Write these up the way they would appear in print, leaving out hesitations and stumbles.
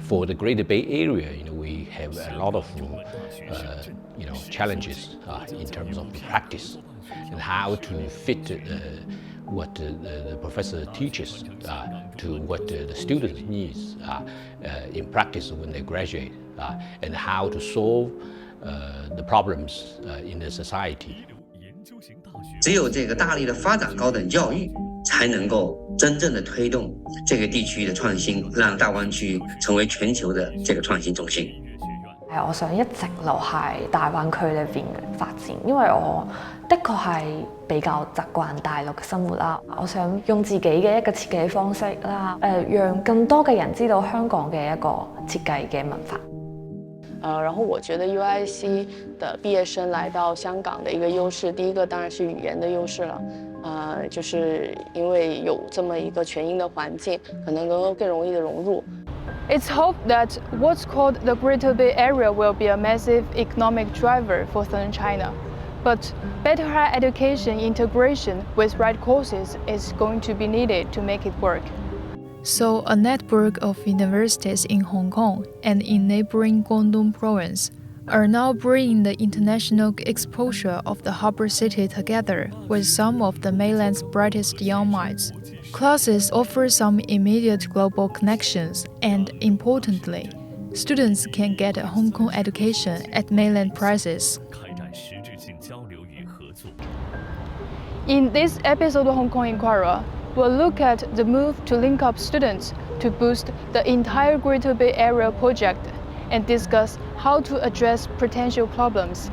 For the Greater Bay Area, we have a lot of challenges in terms of the practice and how to fit what the professor teaches to what the students needs in practice when they graduate, and how to solve the problems in the society. 只有这个大力的发展高等教育，才能够真正的推动这个地区的創新，讓大灣區成為全球的這個創新中心。我想一直留喺大灣區裏邊發展，因為我的確係比較習慣大陸嘅生活啦。我想用自己嘅一個設計方式啦，讓更多嘅人知道香港嘅一個設計嘅文化。然後我覺得 UIC 的畢業生來到香港的一個優勢，第一個當然是語言的優勢了。就是因為有這麼一個全英的環境，可能能夠更容易的融入。It's hoped that what's called the Greater Bay Area will be a massive economic driver for Southern China. But better higher education integration with right courses is going to be needed to make it work. So, a network of universities in Hong Kong and in neighboring Guangdong province are now bringing the international exposure of the harbor city together with some of the mainland's brightest young minds. Classes offer some immediate global connections and, importantly, students can get a Hong Kong education at mainland prices. In this episode of Hong Kong Enquirer, we'll look at the move to link up students to boost the entire Greater Bay Area project and discuss how to address potential problems.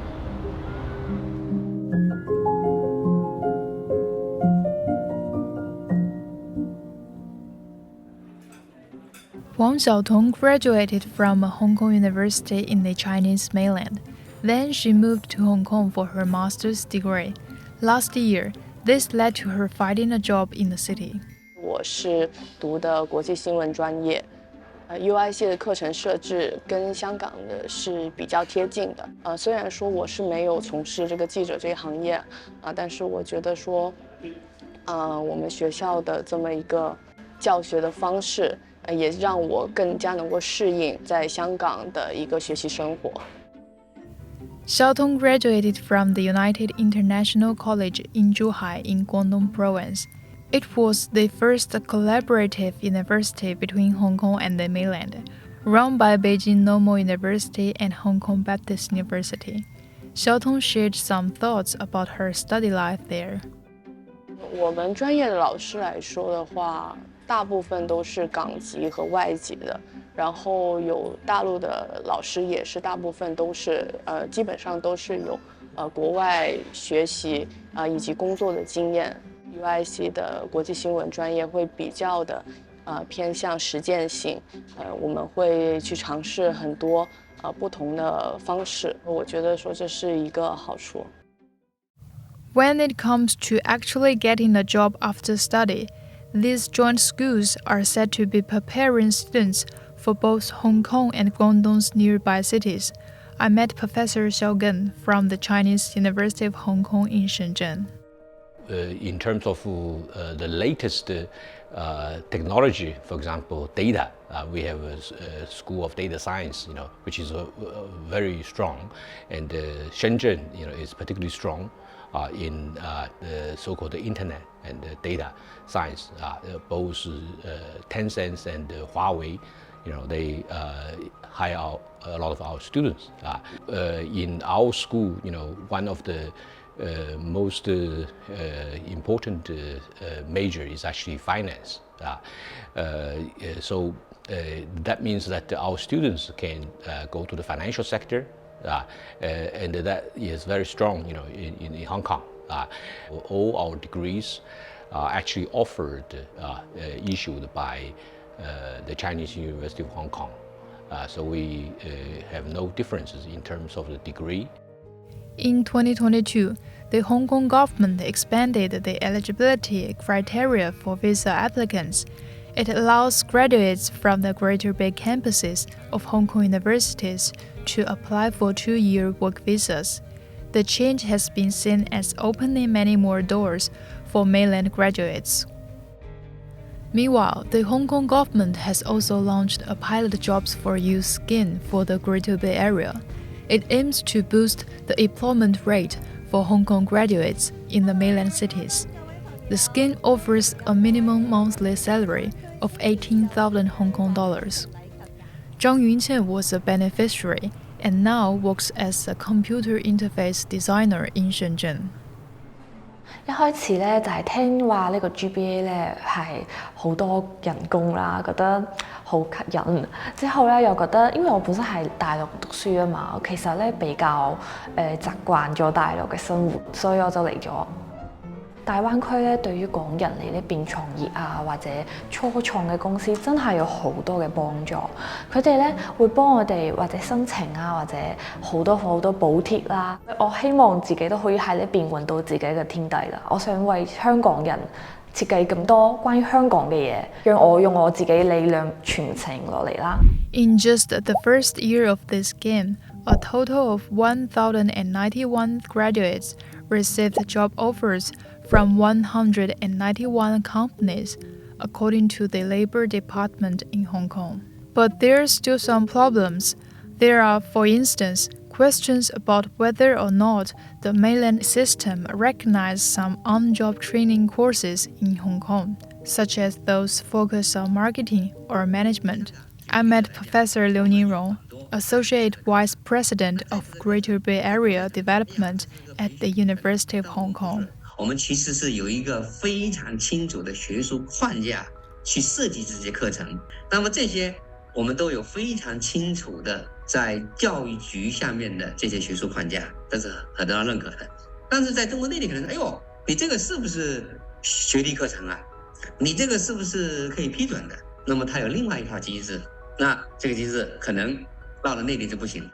王Xiaotong graduated from a Hong Kong university in the Chinese mainland. Then she moved to Hong Kong for her master's degree. Last year, this led to her finding a job in the city. 我是读的国际新闻专业。UIC 的课程设置跟香港的是比较贴近的。虽然说我是没有从事这个记者这一行业，但是我觉得说，我们学校的这么一个教学的方式，也让我更加能够适应在香港的一个学习生活。Xiaotong graduated from the United International College in Zhuhai in Guangdong Province. It was the first collaborative university between Hong Kong and the mainland, run by Beijing Normal University and Hong Kong Baptist University. Xiaotong shared some thoughts about her study life there. 我们专业的老师来说的话，大部分都是港籍和外籍的，然后有大陆的老师也是大部分都是基本上都是有国外学习以及工作的经验。UIC 的国际新闻专业会比较的偏向实践性，我们会去尝试很多不同的方式，我觉得说这是一个好处。When it comes to actually getting a job after study, these joint schools are said to be preparing students for both Hong Kong and Guangdong's nearby cities. I met Professor Xiao Gen from the Chinese University of Hong Kong in Shenzhen. In terms of the latest technology, for example, data, we have a school of data science, which is very strong, and Shenzhen, is particularly strong in the so-called internet and data science. Both Tencent and Huawei, they hire a lot of our students. In our school, one of the most important major is actually finance. So that means that our students can go to the financial sector, and that is very strong, in Hong Kong. All our degrees are actually offered, issued by the Chinese University of Hong Kong. So we have no differences in terms of the degree. In 2022, the Hong Kong government expanded the eligibility criteria for visa applicants. It allows graduates from the Greater Bay campuses of Hong Kong universities to apply for 2-year work visas. The change has been seen as opening many more doors for mainland graduates. Meanwhile, the Hong Kong government has also launched a pilot jobs for youth scheme for the Greater Bay Area. It aims to boost the employment rate for Hong Kong graduates in the mainland cities. The scheme offers a minimum monthly salary of 18,000 Hong Kong dollars. Zhang Yunqian was a beneficiary and now works as a computer interface designer in Shenzhen. 一開始咧就係聽話呢個 GBA 咧係好多人工啦，覺得好吸引。之後咧又覺得，因為我本身係大陸讀書啊嘛，其實咧比較習慣咗大陸嘅生活，所以我就嚟咗。大灣區咧對於港人嚟呢邊創業啊，或者初創嘅公司真係有好多嘅幫助。佢哋咧會幫我哋或者申請啊，或者好多補貼啦。我希望自己都可以喺呢邊揾到自己嘅天地啦。我想為香港人設計咁多關於香港嘅嘢，讓我用我自己力量傳承落嚟啦。In just the first year of this game, a total of 1,091 graduates received job offers from 191 companies, according to the Labor Department in Hong Kong. But there are still some problems. There are, for instance, questions about whether or not the mainland system recognizes some on-job training courses in Hong Kong, such as those focused on marketing or management. I met Professor Liu Ningrong, Associate Vice President of Greater Bay Area Development at the University of Hong Kong. 我们其实是有一个非常清楚的学术框架去设计这些课程，那么这些我们都有非常清楚的在教育局下面的这些学术框架，这是很得到认可的。但是在中国内地可能，哎呦，你这个是不是学历课程啊？你这个是不是可以批准的？那么它有另外一套机制，那这个机制可能到了内地就不行。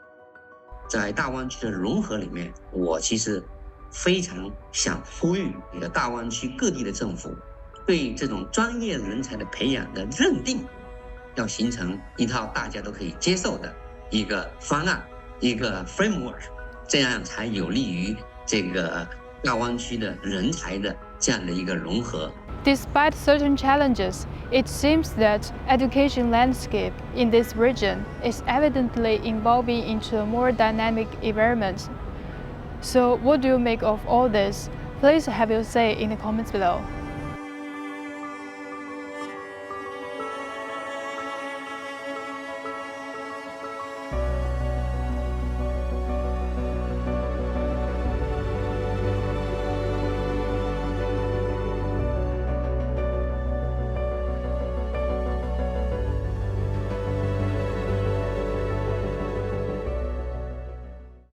在大湾区的融合里面，我其实非常想呼吁这个大湾区各地的政府对这种专业人才的培养的认定，要形成一套大家都可以接受的一个方案，一个 framework， 这样才有利于这个大湾区的人才的这样的一个融合。Despite certain challenges, it seems that education landscape in this region is evidently evolving into a more dynamic environment. So what do you make of all this? Please have your say in the comments below.